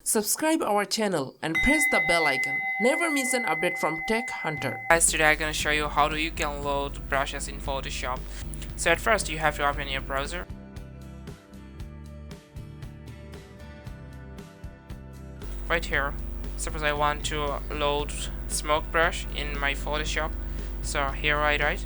Subscribe our channel and press the bell icon. Never miss an update from Tech Hunter. Guys, today I'm gonna show you how you can load brushes in Photoshop. So at first you have to open your browser. Right here, suppose I want to load smoke brush in my Photoshop. So here I write.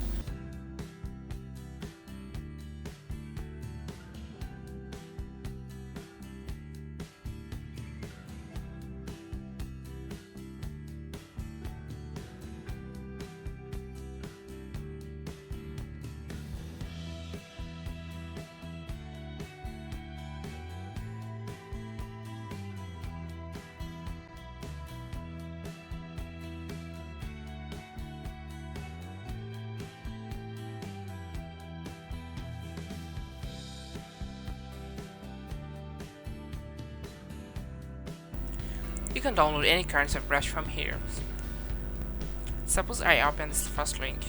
You can download any kinds of brush from here. Suppose I open this first link.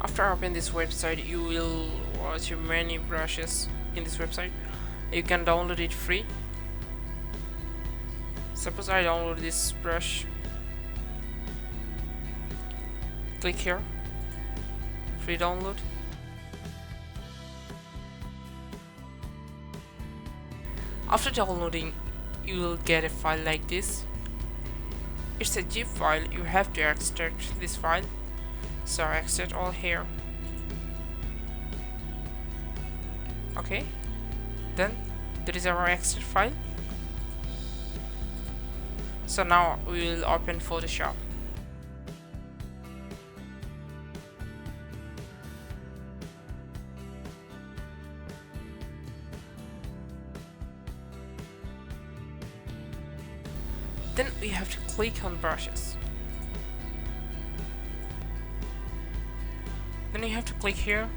After opening this website, you will watch many brushes in this website. You can download it free. Suppose I download this brush. Click here. Free download. After downloading, you will get a file like this. It's a zip file. You have to extract this file. So extract all here. Okay. Then there is our extract file. So now we will open Photoshop. Then we have to click on brushes. Then you have to click here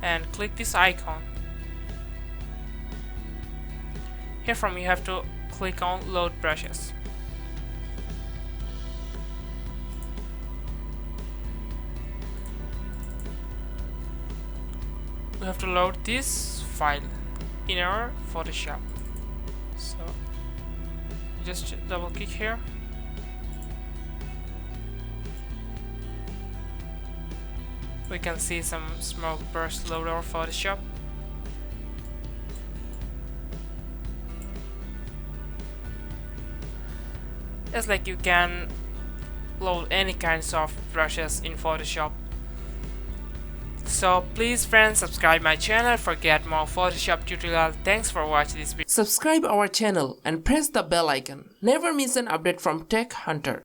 and click this icon. Here from you have to click on load brushes. We have to load this file in our Photoshop. So just double click here. We can see some smoke brush load our Photoshop. It's like you can load any kinds of brushes in Photoshop. So please friends, subscribe my channel for get more Photoshop tutorial. Thanks for watching this video. Subscribe our channel and press the bell icon. Never miss an update from Tech Hunter.